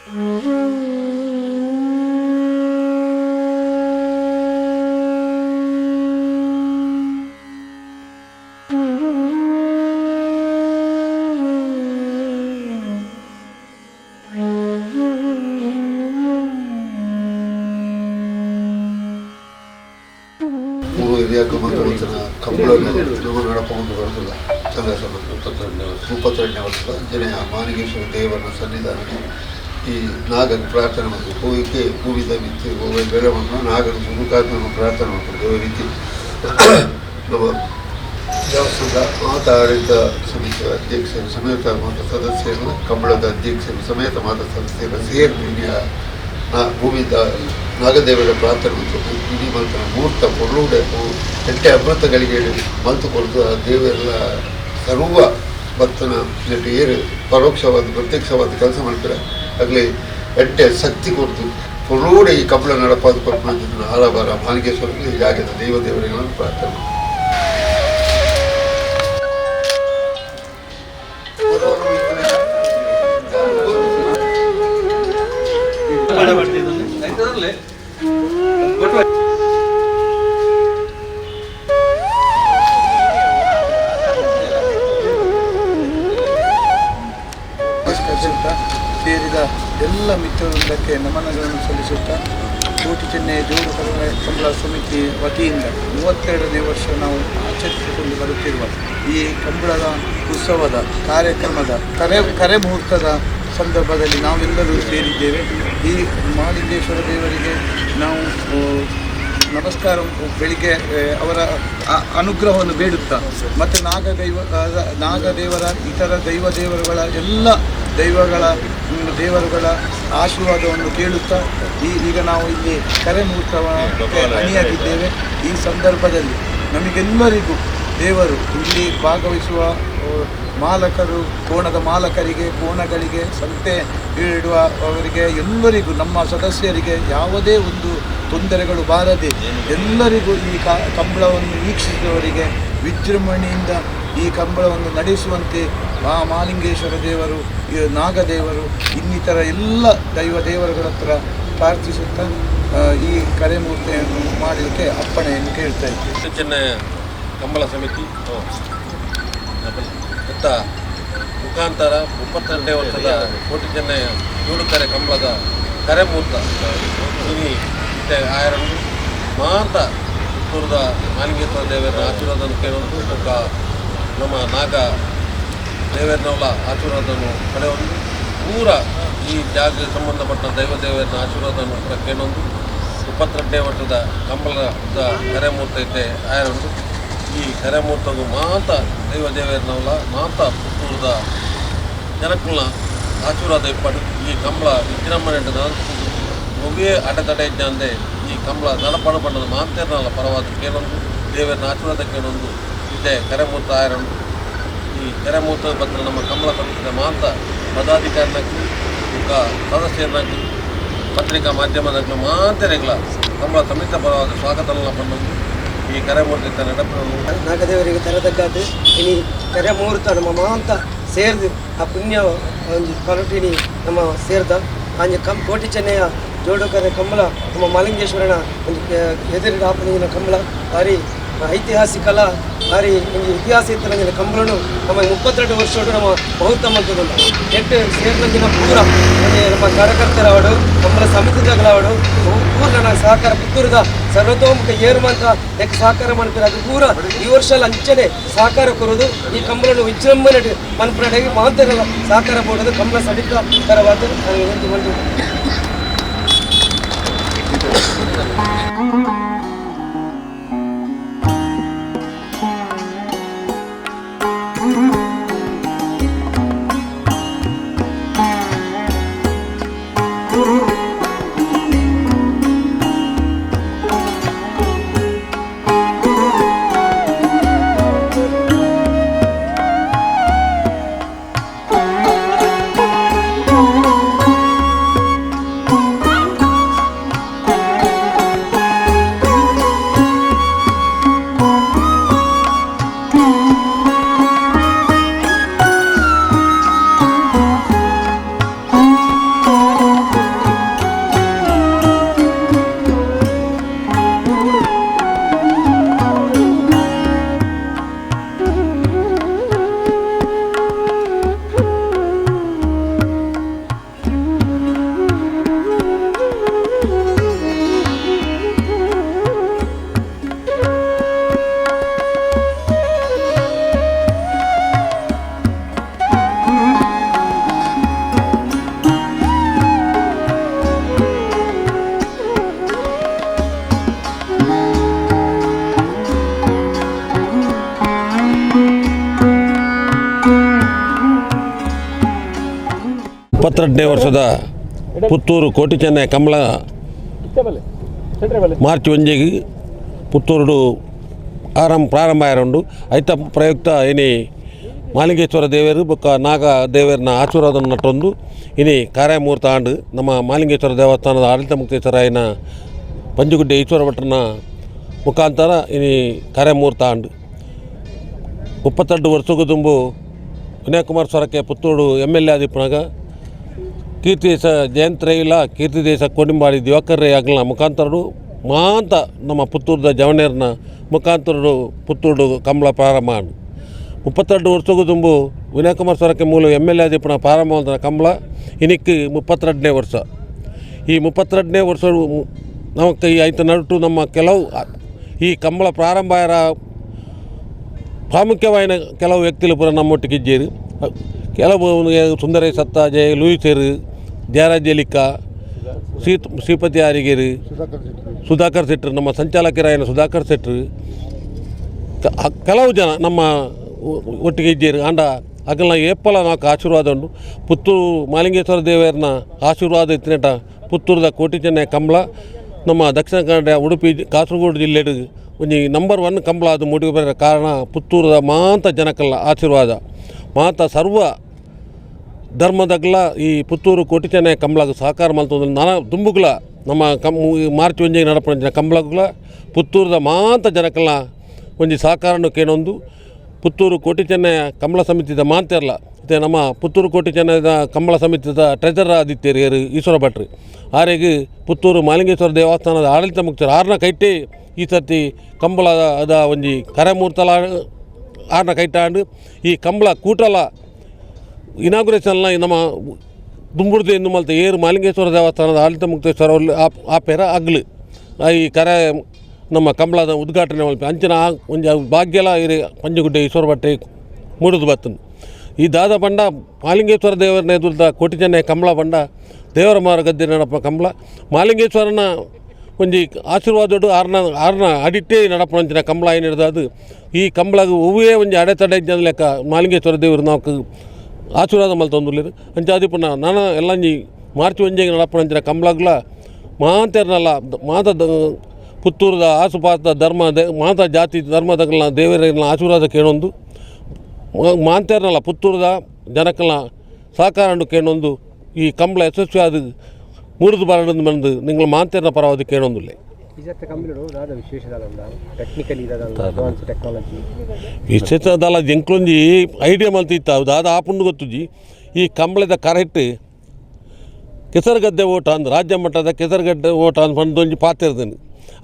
ಕಂಬಳನ್ನು ನಡಪಕೊಂಡು ಬರುತ್ತಿಲ್ಲ ಚಂದ್ರಶನ 32ನೇ ವರ್ಷದ ಆಂಜನೇಯ ಮಾನಿಗೇಶ್ವರ ದೇವರ ಸನ್ನಿಧಾನ ಈ ನಾಗನ ಪ್ರಾರ್ಥನೆ ಮಾಡಿ ಹೋಗಿಕೆ ಭೂಮಿದ ನಿಂತು ಹೋಗುವ ಬೆಳವನ್ನು ನಾಗನ ಮುಖಾತ್ಮನ ಪ್ರಾರ್ಥನೆ ಮಾಡ್ಕೊಂಡು ದೇವ ರೀತಿ ನಮ್ಮ ದೇವಸ್ಥಾನದ ಮಾತಾಡಳಿತ ಸಮಿತಿಯ ಅಧ್ಯಕ್ಷರು ಸಮೇತ ಮಾತ ಸದಸ್ಯರು ಕಂಬಳದ ಅಧ್ಯಕ್ಷರು ಸಮೇತ ಮಾತ ಸದಸ್ಯರ ಸೇರಿ ಭೂಮಿದ ನಾಗದೇವರ ಪ್ರಾರ್ಥನೆ ಮತ್ತು ಇಡೀ ಮಲ್ತನ ಮುಹೂರ್ತ ಕೊರಳುಡೆ ಎಂಟೆ ಅಮೃತಗಳಿಗೆ ಮಲ್ತು ಕೊಡ್ತು ಆ ದೇವರೆಲ್ಲ ಸರ್ವ ಭಕ್ತನ ನೆಟ್ಟು ಏರು ಪರೋಕ್ಷವಾದ ಪ್ರತ್ಯಕ್ಷವಾದ ಕೆಲಸ ಮಾಡ್ತಾರೆ ಆಗಲಿ ಎಂಟೆ ಶಕ್ತಿ ಕೊಡ್ತು ಕೊರಳುಡೆ ಈ ಕಂಬಳ ನಡಪಾದ ಕೊಟ್ಟು ಆಲಬಾರ ಮಾಲಿಂಗೇಶ್ವರಕ್ಕೆ ಜಾಗದ ದೇವದೇವರುಗಳನ್ನು ಪ್ರಾರ್ಥನೆ ಸೇರಿದ ಎಲ್ಲ ಮಿತ್ರವೃಂದಕ್ಕೆ ನಮನಗಳನ್ನು ಸಲ್ಲಿಸುತ್ತಾ ಕೋಟಿ ಚೆನ್ನೈ ಜೋಡು ಕಂಬಳ ಸಮಿತಿ ವತಿಯಿಂದ 32ನೇ ವರ್ಷ ನಾವು ಆಚರಿಸಿಕೊಂಡು ಬರುತ್ತಿರುವ ಈ ಕಂಬಳದ ಉತ್ಸವದ ಕಾರ್ಯಕ್ರಮದ ಕರೆ ಮುಹೂರ್ತದ ಸಂದರ್ಭದಲ್ಲಿ ನಾವೆಲ್ಲರೂ ಸೇರಿದ್ದೇವೆ. ಈ ಮಹಾಲಿಂಗೇಶ್ವರ ದೇವರಿಗೆ ನಾವು ನಮಸ್ಕಾರ ಬೆಳಿಗ್ಗೆ ಅವರ ಅನುಗ್ರಹವನ್ನು ಬೇಡುತ್ತಾ ಮತ್ತು ನಾಗದೇವರ ಇತರ ದೇವರುಗಳ ಎಲ್ಲ ದೇವರುಗಳ ಆಶೀರ್ವಾದವನ್ನು ಕೇಳುತ್ತಾ ಈಗ ನಾವು ಇಲ್ಲಿ ಕರೆ ಮುಹೂರ್ತಕ್ಕೆ ಅಣಿಯಾಗಿದ್ದೇವೆ. ಈ ಸಂದರ್ಭದಲ್ಲಿ ನಮಗೆಲ್ಲರಿಗೂ ದೇವರು ಇಲ್ಲಿ ಭಾಗವಹಿಸುವ ಮಾಲಕರು, ಕೋಣದ ಮಾಲಕರಿಗೆ, ಕೋಣಗಳಿಗೆ, ಸಂತೆ ಇಡುವ ಅವರಿಗೆ ಎಲ್ಲರಿಗೂ, ನಮ್ಮ ಸದಸ್ಯರಿಗೆ ಯಾವುದೇ ಒಂದು ತೊಂದರೆಗಳು ಬಾರದೆ ಎಲ್ಲರಿಗೂ ಈ ಕಂಬಳವನ್ನು ವೀಕ್ಷಿಸುವವರಿಗೆ ವಿಜೃಂಭಣೆಯಿಂದ ಈ ಕಂಬಳವನ್ನು ನಡೆಸುವಂತೆ ಮಹಾಲಿಂಗೇಶ್ವರ ದೇವರು, ನಾಗದೇವರು, ಇನ್ನಿತರ ಎಲ್ಲ ದೇವರುಗಳ ಹತ್ರ ಪ್ರಾರ್ಥಿಸುತ್ತಾ ಈ ಕರೆಮೂರ್ತಿಯನ್ನು ಮಾಡಲಿಕ್ಕೆ ಅಪ್ಪಣೆಯನ್ನು ಕೇಳ್ತಾ ಇದ್ದೇವೆ. ಚೆನ್ನೈ ಕಂಬಳ ಸಮಿತಿ ಮುಖಾಂತರ 32ನೇ ವರ್ಷದ ಕೋಟಿ ಚೆನ್ನೈ ಜೋಡುಕರೆ ಕಂಬಳದ ಕರೆಮೂರ್ತ ಆಯರನ್ನು ಮಾತ ಪುತ್ತೂರದ ಮಾಲಿಂಗೇಶ್ವರ ದೇವರ ಆಶೀರ್ವಾದವನ್ನು ಕೇಳೋದು ನಮ್ಮ ನಾಗ ದೇವರನವಳ ಆಶೀರ್ವಾದವನ್ನು ಪಡೆಯೊಂದು ಪೂರ ಈ ಜಾಗಕ್ಕೆ ಸಂಬಂಧಪಟ್ಟ ದೇವರ ಆಶೀರ್ವಾದವನ್ನು ಕೇಳೊಂದು 32ನೇ ವರ್ಷದ ಕಂಬಳದ ಕರೆಮೂರ್ತ ಐತೆ ಆಯರೊಂದು ಈ ಕರೆಮೂರ್ತದು ಮಾತ ದೇವರನವಳ ಮಾತ ಪುತ್ತೂರದ ಜನಕ್ಕಳ ಆಶೀರ್ವಾದ ಇಪ್ಪಡು ಈ ಕಂಬಳ ವಿಜೃಂಭಣೆ ಮುಗಿಯೇ ಅಡೆತಡೆ ಇದ್ದಂದೆ ಈ ಕಂಬಳ ನಡಪಡು ಬಣ್ಣದ ಮಾತೇರನಲ್ಲ ಪರವಾದ ಕೇಳೊಂದು ದೇವರನ ಆಶೀರ್ವಾದ ಕೇಳೊಂದು ಇದೆ ಕರೆಮೂರ್ತ ಆಯರೊಂದು ಈ ಕರೆಮೂರ್ತದ ಬಂದ ನಮ್ಮ ಕಂಬಳ ಸಮಿತಿಯ ಮಾತ ಪದಾಧಿಕಾರಿನಾಗಿ ಈಗ ಸದಸ್ಯರನ್ನಾಗಿ ಪತ್ರಿಕಾ ಮಾಧ್ಯಮದ ಮಾತೆರೆಗಳ ಕಂಬಳ ಸಮಿತ ಪರವಾದ ಸ್ವಾಗತನ ಬಂದೊಂದು ಈ ಕರೆಮೂರ್ತಿ ನಡಪನ್ನು ನಾಗದೇವರಿಗೆ ತರದಕ್ಕಾದ ಇನಿ ಕರೆಮೂರ್ತ ನಮ್ಮ ಮಾಂತ ಸೇರಿದು ಆ ಪುಣ್ಯ ಒಂದು ಪರಟಿನಿ ನಮ್ಮ ಸೇರಿದ ಅಂಜ ಕೋಟಿ ಚೆನ್ನೈಯ ಜೋಡುಕರೆ ಕಂಬಳ ನಮ್ಮ ಮಾಲಿಂಗೇಶ್ವರನ ಒಂದು ಎದುರಿಗೆ ಆಪದಿನ ಕಂಬಳ ಭಾರಿ ಐತಿಹಾಸಿಕಲ ಭಾರಿ ಒಂದು ಇತಿಹಾಸ ಇತ್ತಂಗಿನ ಕಂಬಳನು ನಮ್ಮ 32 ವರ್ಷ ನಮ್ಮ ಬಹುತ್ತ ಮಂತದುಂಟು ಎಟ್ಟು ಸೇರಿದಂಗಿನ ಪೂರ ನಮ್ಮ ಕಾರ್ಯಕರ್ತರವಡು ಕಂಬಳ ಸಮಿತಿಗಳವಡು ಪೂರ್ಣ ಸಹಕಾರ ಪುತ್ತೂರದ ಸರ್ವತೋಮುಖ ಏರುಮಂತ ಯಾಕೆ ಸಹಕಾರ ಮಾಡ್ತಾರೆ ಅದು ಪೂರ ಈ ವರ್ಷ ಅಂಚನೆ ಸಹಕಾರ ಕೊಡೋದು ಈ ಕಂಬಳನು ವಿಜೃಂಭಣೆ ಮನ್ಪಡೆಗೆ ಮಾತರೆಲ್ಲ ಸಹಕಾರ ಕೊಡೋದು ಕಂಬಳ ಸಮಿತ ತರವಾದ ಒಂದು 32ನೇ ವರ್ಷದ ಪುತ್ತೂರು ಕೋಟಿ ಚೆನ್ನೈ ಕಂಬಳ ಮಾರ್ಚ್ 1 ಪುತ್ತೂರು ಪ್ರಾರಂಭ ಆಯರುಂಡು ಐತ ಪ್ರಯುಕ್ತ ಇನಿ ಮಾಲಿಂಗೇಶ್ವರ ದೇವರು ಬೊಕ್ಕ ನಾಗ ದೇವರನ ಆಶೀರ್ವಾದ ನಟ್ಟೊಂದು ಇನಿ ಕಾರ್ಯಮೂರ್ತ ಆಂಡು ನಮ್ಮ ಮಾಲಿಂಗೇಶ್ವರ ದೇವಸ್ಥಾನದ ಆಡಳಿತ ಮುಕ್ತೇಶ್ವರಾಯನ ಪಂಜುಗುಡ್ಡೆ ಈಶ್ವರ ಭಟ್ರನ ಮುಖಾಂತರ ಇನಿ ಕಾರ್ಯಮೂರ್ತ ಆಂಡು 32 ವರ್ಷಕ್ಕೂ ತುಂಬು ವಿನಯಕುಮಾರ್ ಸ್ವರಕ್ಕೆ ಪುತ್ತೂರು MLA ಆದಿಪ್ಪನಾಗ ಕೀರ್ತಿ ದೇಶ ಜಯಂತ್ರೈಲ ಕೀರ್ತಿ ದೇಶ ಕೋಡಿಂಬಾಡಿ ದಿವಾಕರ್ ರೈ ಆಗಲ ಮುಖಾಂತರಡು ಮಾಂತ ನಮ್ಮ ಪುತ್ತೂರದ ಜವನೇರ್ನ ಮುಖಾಂತರಡು ಪುತ್ತೂರು ಕಂಬಳ ಪ್ರಾರಂಭ ಆಂಡು 32 ವರ್ಷಕ್ಕೂ ತುಂಬು ವಿನಯಕುಮಾರ್ ಸ್ವರಕ್ಕೆ ಮೂಲ MLA ಆದಿಪ್ಪನ ಪ್ರಾರಂಭವಾದ ಕಂಬಳ ಇನ್ನಿಕ್ಕೆ 32ನೇ ವರ್ಷ. ಈ 32ನೇ ವರ್ಷ ನಮಗೆ ಆಯ್ತು ನಟ್ಟು ನಮ್ಮ ಕೆಲವು ಈ ಕಂಬಳ ಪ್ರಾರಂಭ ಆಯರ ಪ್ರಾಮುಖ್ಯವಾದ ಕೆಲವು ವ್ಯಕ್ತಿಗಳು ಪೂರ ನಮ್ಮೊಟ್ಟಿಗೆ ಇದ್ದೀರಿ. ಕೆಲವು ಸುಂದರೇಶ್ ಸತ್ತಾಜೆ ಲೂಯಿಸೇರು ಜಯರಾಜಲಿಕ್ಕ ಶ್ರೀಪತಿ ಆರಿಗೇರಿ ಸುಧಾಕರ್ ಶೆಟ್ಟರು ನಮ್ಮ ಸಂಚಾಲಕರಾಯನ ಸುಧಾಕರ್ ಶೆಟ್ಟರು ಕೆಲವು ಜನ ನಮ್ಮ ಒಟ್ಟಿಗೆ ಇದ್ದೀರಿ. ಅಂಡ ಅಗಲ ಏಪ್ಪಲ ನಾಲ್ಕು ಆಶೀರ್ವಾದ ಉಂಟು. ಪುತ್ತೂರು ಮಾಲಿಂಗೇಶ್ವರ ದೇವರನ್ನ ಆಶೀರ್ವಾದ ಇತ್ತಿನಟ ಪುತ್ತೂರದ ಕೋಟಿ ಚೆನ್ನೈ ಕಂಬಳ ನಮ್ಮ ದಕ್ಷಿಣ ಕನ್ನಡ ಉಡುಪಿ ಕಾಸರಗೋಡು ಜಿಲ್ಲೆಡು ಒಂಜಿ ನಂಬರ್ 1 ಕಂಬಳ ಅದು ಮುಡಿಗೆ ಬರೋ ಕಾರಣ ಪುತ್ತೂರದ ಮಾಂತ ಜನಕ್ಕಲ್ಲ ಆಶೀರ್ವಾದ ಮಾತ ಸರ್ವ ಧರ್ಮದಗ್ಲ ಈ ಪುತ್ತೂರು ಕೋಟಿ ಚೆನ್ನೈ ಕಂಬಳಗ ಸಹಕಾರ ಮಲ್ತಂದ್ರೆ ನಾನಾ ದುಂಬುಗಳ ನಮ್ಮ ಮಾರ್ಚ್ 1 ನಡಪಂಚಿನ ಕಂಬಳಗಳ ಪುತ್ತೂರದ ಮಾಂತ ಜನಕ್ಕಲ್ಲ ಒಂಜಿ ಸಹಕಾರನು ಕೇಳೊಂದು ಪುತ್ತೂರು ಕೋಟಿ ಚೆನ್ನೈ ಕಂಬಳ ಸಮಿತಿದ ಮಾಂತಿರಲ್ಲ ಮತ್ತು ನಮ್ಮ ಪುತ್ತೂರು ಕೋಟಿ ಚೆನ್ನೈದ ಕಂಬಳ ಸಮಿತಿದ ಟ್ರೆಜರರ್ ಆದಿತ್ಯರು ಈಶ್ವರ ಭಟ್ರು ಆರೆಗೆ ಪುತ್ತೂರು ಮಾಲಿಂಗೇಶ್ವರ ದೇವಸ್ಥಾನದ ಆಡಳಿತ ಮುಖ್ಯರು ಆರ್ನ ಕೈಟೆ ಈ ಸರ್ತಿ ಕಂಬಳ ಅದ ಒಂಜಿ ಕರೆಮೂರ್ತಲ ಆರ್ನ ಕೈಟಾಂಡು ಈ ಕಂಬಳ ಕೂಟಲ ಇನಾಗ್ರೇಷನ್ಲ ನಮ್ಮ ದುಂಬುರ್ದು ಎಂದು ಮಲ್ತ ಏರು ಮಾಲಿಂಗೇಶ್ವರ ದೇವಸ್ಥಾನದ ಆಡಳಿತ ಮುಕ್ತೇಶ್ವರ ಆ ಪೇರ ಅಗ್ಲು ಈ ಕರೆ ನಮ್ಮ ಕಂಬಳದ ಉದ್ಘಾಟನೆ ಮಲ್ಪೆ ಅಂಚಿನ ಒಂಜಿ ಭಾಗ್ಯಲ ಇರಿ ಪಂಜುಗುಡ್ಡೆ ಈಶ್ವರ ಭಟ್ರೆ ಮೂಡುದು ಬತ್ತನು ಈ ದಾದ ಪಂಡ ಮಾಲಿಂಗೇಶ್ವರ ದೇವರನ್ನ ಎದುರ್ದ ಕೋಟಿ ಚೆನ್ನೈ ಕಂಬಳ ಪಂಡ ದೇವರ ಮಾರ ಗದ್ದೆ ನಡಪ ಕಂಬಳ ಮಾಲಿಂಗೇಶ್ವರನ ಒಂಜಿ ಆಶೀರ್ವಾದಡು ಆರ್ನ ಅಡಿಟ್ಟೆ ನಡಪಂಚಿನ ಕಂಬಳ ಏನು ಹಿಡ್ದು ಈ ಕಂಬಳಗ ಹೂವೇ ಒಂಜಿ ಅಡೆತಡೆ ಲೆಕ್ಕ ಮಾಲಿಂಗೇಶ್ವರ ದೇವರು ನಾವು ಆಶೀರ್ವಾದ ಮಲ್ತೊಂದುಲ್ಲೇರು ಅಂಚಾದಿಪುನ ನಾನು ಎಲ್ಲಂಜಿ ಮಾರ್ಚ್ 1 ನಡಪಂಚಿನ ಕಂಬಳಗ್ಲ ಮಾಂತೇರ್ನಲ್ಲ ಮಾತ ಪುತ್ತೂರದ ಆಸುಪಾತ ಧರ್ಮ ಮಾತ ಜಾತಿ ಧರ್ಮದಗಳ ದೇವರ ಆಶೀರ್ವಾದ ಕೇಳೊಂದು ಮಾಂತೇರ್ನಲ್ಲ ಪುತ್ತೂರದ ಜನಕ್ಕಲ್ಲ ಸಹಕಾರ ಕೇಳೊಂದು ಈ ಕಂಬಳ ಯಶಸ್ವಿ ಆದ ಮೂರುದು ಬರಡು ಬಂದು ನಿಂಗಳ ಮಾಂತೇರ್ನ ಪರವಾದ ಕೇಳೊಂದಿಲ್ಲ. ವಿಶೇಷದಲ್ಲ ಎಂಕ್ಲೊಂಜಿ ಐಡಿಯಾ ಮಲ್ತಿತ್ತ ದಾದ ಆಪುಂಡು ಗೊತ್ತುಜಿ ಈ ಕಂಬಳದ ಕರೆಕ್ಟ್ ಕೆಸರುಗದ್ದೆ ಓಟ ಅಂದು ರಾಜ್ಯ ಮಟ್ಟದ ಕೆಸರುಗಡ್ಡೆ ಓಟ ಅಂತ ಬಂದೊಂಜಿ ಪಾತಿರ್ದೇನೆ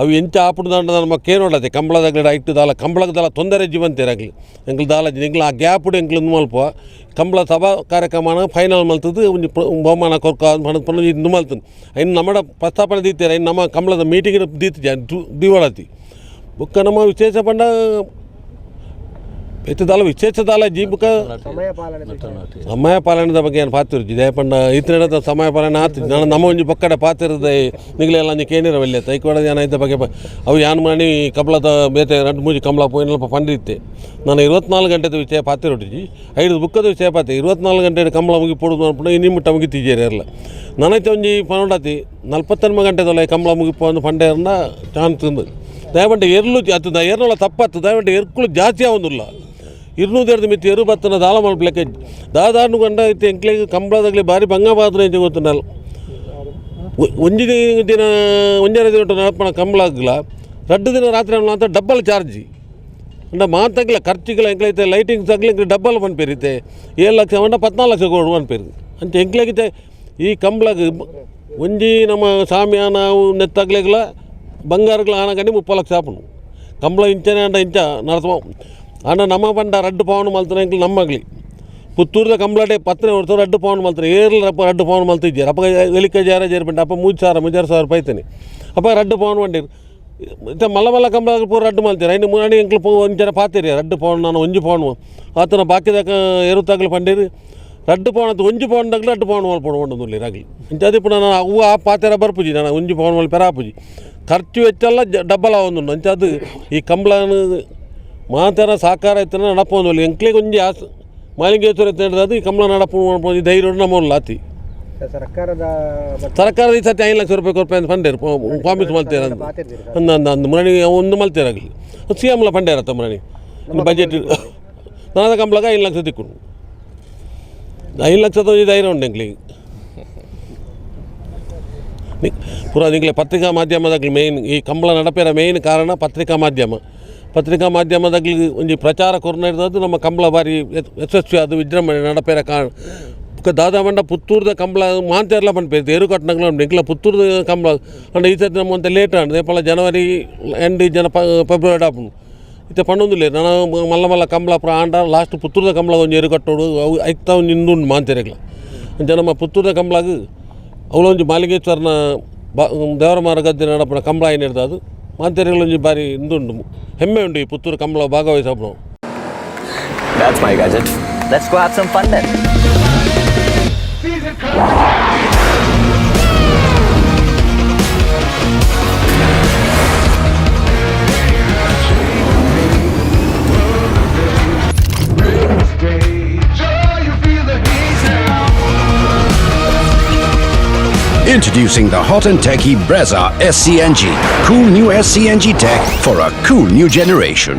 ಅವು ಎಂಚ ಆಪುಡು ದಂಡ ನಮ್ಮ ಕೇಳೋಡತ್ತೆ ಕಂಬಳದ ಇಟ್ಟು ದಾಲ ಕಂಬಳಗದಲ್ಲ ತೊಂದರೆ ಜೀವಂತೇರಾಗಲಿ ಎಂಗ್ಲು ದಾಲ ಎಂಗ್ಲು ಆ ಗ್ಯಾಪುಡು ಎಂಗ್ಲು ಮಲ್ಪ ಕಂಬಳ ಸಭಾ ಕಾರ್ಯಕ್ರಮನ ಫೈನಲ್ ಮಲ್ತದ್ದು ಒಂದು ಬಹುಮಾನ ಕೊರ್ಕ ಪಣ ಇದು ಮಲ್ತನು ಇನ್ನು ನಮ್ಮ ಪ್ರಸ್ತಾಪನೆ ದೀತೀರ ಇನ್ನು ನಮ್ಮ ಕಂಬಳದ ಮೀಟಿಂಗ್ ದೀತಿ ದಿವಾಳತಿ ಬುಕ್ಕ ನಮ್ಮ ವಿಶೇಷ ಪಂಡ ಎತ್ತದಾಲ ವಿಶೇಷದಾಲ ಜೀ ಬುಕ್ಕ ಸಮಯ ಪಾಲನೆದ ಬಗ್ಗೆ ಏನು ಪಾತಿರ್ಜಿ ದಯಪಂಡ ಇತ್ತಿನ ಸಮಯ ಪಾಲನೆ ಆತಿದ್ದು ನಾನು ನಮ್ಮ ಒಂಜಿ ಪಕ್ಕಡೆ ಪಾತಿರದ ನಿಗಲೆಲ್ಲ ನೀ ಕೇನಿರವಲ್ಲ ತೈಕೋಡ ಏನಾಯ್ತ ಬಗ್ಗೆ ಅವು ಯಾನ್ ಮಾಡಿ ಕಂಬಳದ ಬೇತೆ 2-3 ಕಂಬಳ ಪೋಯಿನಲ್ಪ ಪಂಡಿತ್ತೆ ನಾನು 24 ಗಂಟೆದ ವಿಷಯ ಪಾತಿರೊಟ್ಟಿಜಿ 5 ಬುಕ್ಕದ ವಿಷಯ ಪಾತಿ 24 ಗಂಟೆ ಕಂಬಳ ಮುಗಿ ಪೋಡುದು ಅನ್ಪುಣ ಇನ್ನಿಮಿಟ್ಟ ಮುಗಿತಿದ್ದೀರಿ ಇರಲ್ಲ ನನೈತೆ ಒಂಜಿ ಪನ್ನೊಂಡತಿ 48 ಗಂಟೆದಲ್ಲ ಕಂಬಳ ಮುಗಿಪೋ ಒಂದು ಪಂಡೆಯನ್ನ ಚಾನ್ಸ್ ತಿಂದು ದಯಪಂಡ ಎರ್ಲು ಅದು ಎರ್ನೊಳ ತಪ್ಪತ್ತು ದಯಪಂಡ ಎರ್ಕುಳು ಜಾಸ್ತಿ ಆಗೋದಿಲ್ಲ 200 ಮಿತಿ ಎರು ಬತ್ತನ ದಾಳ ಮಲ್ಪಲೆಕ್ಕೆ ದಾದಾನು ಗಂಡ ಐತೆ ಎಂಕ್ಲೆಗೆ ಕಂಬಳದಾಗಲಿ ಭಾರಿ ಭಂಗಬಾದ್ರೆ ಅಂತ ಗೊತ್ತನಲ್ಲ ಒಂಜಿ ದಿನ 1.5 ದಿನ ನಡಪಣ ಕಂಬಳಾಗಲ 2 ದಿನ ರಾತ್ರಿ ಅಂತ ಡಬ್ಬಲ್ ಚಾರ್ಜಿ ಅಂಡ ಮಾತಾಗಲ ಖರ್ಚಿಗೆಲ್ಲ ಎಂಕ್ಲೈತೆ ಲೈಟಿಂಗ್ಸ್ ಆಗಲಿ ಡಬ್ಬಲ್ ಪನ್ಪೇರಿತೆ 7 ಲಕ್ಷ ಅಂಡ 14 ಲಕ್ಷ ಕೊಡು ಪನ್ಪೇರಿ ಅಂತ ಎಂಕ್ಲೆಗಿತೆ ಈ ಕಂಬಳಗ ಒಂಜಿ ನಮ್ಮ ಸಾಮ್ಯಾನ ನೆತ್ತಾಗ್ಲಿಗಲ ಬಂಗಾರಗಳ ಹಣಗಂಡಿ 30 ಲಕ್ಷ ಆಪನು ಕಂಬಳ ಇಂಚನೆ ಅಂಡ ಇಂಚ ನಡತ ಅಣ್ಣ ನಮ್ಮ ಪಂಡ 2 ಪೌಂಡ್ ಮಲ್ತಾನೆ ಎಂಕ್ಲು ನಮ್ಮಗ್ಲಿ ಪುತ್ತೂರದ ಕಂಬಳಡೆ 10ನೇ ವರ್ಷ 2 ಪೌಂಡ್ ಮಲ್ತಾರೆ 2 ಪೌಂಡ್ ಮಲ್ತಿದ್ದೀರಿ ಅಪ್ಪ ಎಲಿಕೆ ಜಾರ ಜೇರ್ಪಂಡ ಅಪ್ಪ 3,000 ಪೈತಾನೆ ಅಪ್ಪ 2 ಪೌಂಡ್ ಬಂದಿರು ಮತ್ತೆ ಮಲ್ಲ ಕಂಬಳ ಪೂರ 2 ಮಲ್ತೀರಿ ಐನು ಮುನ್ನಾಡಿ ಎಂಕ್ಲು ಒಂಚರ ಪಾತಿರಿ 2 ಪೌಂಡ್ ನಾನು 1 ಪೌಂಡ್ ಆತನ ಬಾಕಿದಾಗ ಎರುತ್ತಾಗಲಿ ಪಂಡೀರಿ 2 ಪೌಂಡ್ ಅಂತ 1 ಪೌಂಡ್ದಾಗಲಿ 2 ಪೌಂಡ್ ಮಲ್ಪಡು ಒಂದೊಂದು ಆಗಲಿ ಇಂಚದಿಪ್ಪು ನಾನು ಅವು ಆ ಪಾತೆರ ಬರ್ಪುಜಿ ನಾನು 1 ಪೌಂಡ್ ಮಲ್ ಪೆರಾಪುಜಿ ಖರ್ಚು ವೆಚ್ಚೆಲ್ಲ ಡಬ್ಬಲ್ ಒಂದು ಅಂಚದು ಈ ಕಂಬಳನ ಮಾತರ ಸಾಕಾರ ಇತ್ತನ ನಡಪೊಂದು ಎಂಕ್ಲೆಗೆ ಒಂಜಿ ಮಾಲಿಂಗೇಶ್ವರ ಹೇಳಿದ್ರೆ ಈ ಕಂಬಳ ನಡಪು ಧೈರ್ಯ ನಮ್ಮಲ್ಲ ಆತಿ ಸರ್ಕಾರದ ಈ ಸತಿ 5 ಲಕ್ಷ ರೂಪಾಯಿ ಕೊಡ್ಪೆ ಅಂತ ಫಂಡೇರು ಪ್ರಾಮಿಸ್ ಮಲ್ತೇರ ಅಂದು ಮುರಣಿ ಒಂದು ಮಲ್ತೇರಾಗಲಿ ಸಿ ಎಮ್ಲ ಫಂಡೇರ ಅತ್ತ ಮುರಣಿ ಬಜೆಟ್ ನನದ ಕಂಬಳಗ 5 ಲಕ್ಷ ತಿಕ್ಕೊಂಡು 5 ಲಕ್ಷ ಧೈರ್ಯ ಉಂಟು ಎಂಕ್ಲಿಗೆ ಪೂರ ನಿಂಗ್ಲೆ ಪತ್ರಿಕಾ ಮಾಧ್ಯಮದಾಗಲಿ ಮೇಯ್ನ್ ಈ ಕಂಬಳ ನಡಪೇರ ಮೇಯ್ನ್ ಕಾರಣ ಪತ್ರಿಕಾ ಮಾಧ್ಯಮದಾಗಲಿ ಒಂಜಿ ಪ್ರಚಾರ ಕೊರ್ನ ಇರ್ತದ್ದು ನಮ್ಮ ಕಂಬಳ ಬಾರಿ ಯಶಸ್ವಿ ಅದು ವಿಜೃಂಭಣೆ ನಡಪೇರ ಕಾರಣ ದಾದಾಮಂಡ ಪುತ್ತೂರ್ದ ಕಂಬಳ ಮಾಂತೇರ್ಲ ಪಂಪೇರು ಏರು ಕಟ್ಟಣಗಳು ಎಂಕ್ಲ ಪುತ್ತೂರ್ದ ಕಂಬಳ ಅಂಡ ಈ ಸತಿ ನಮ್ಮ ಲೇಟ್ ಅಂಡ್ ಏಪಲ ಜನವರಿ ಎಂಡ್ ಫೆಬ್ರವರಿ ಆಪುಂಡು ಇತ್ತೆ ಪಂಡೊಂದುಲ್ಲೆ ನಾನು ಮಲ್ಲ ಕಂಬಳ ಆಂಡ ಲಾಸ್ಟ್ ಪುತ್ತೂರ್ದ ಕಂಬಳ ಒಂಜಿ ಏರು ಕಟ್ಟೋಡು ಅವು ಐಕ್ತಾ ಒಂದು ಇಂದುಂಡು ಮಾಂತೇರೆಗ್ಲ ನಮ್ಮ ಪುತ್ತೂರ್ದ ಕಂಬಳಾಗ ಅವಳೊಂದು ಮಾಲಿಂಗೇಶ್ವರನ ದೇವರಮಾರ ಗದ್ದೆ ನಡಪನ ಕಂಬಳ ಏನಿರ್ತದೆ ಅದು ಮಾಂತೇರಿಗಳೊಂದು ಬಾರಿ ಇಂದುಂಡು ಹೆಮ್ಮೆ ಉಂಟು ಈ Puttur Kambala ಭಾಗವಹಿಸೋಣ. That's my gadget. Let's go have some fun then. Introducing the hot and techy Brezza SCNG. Cool new SCNG tech for a cool new generation.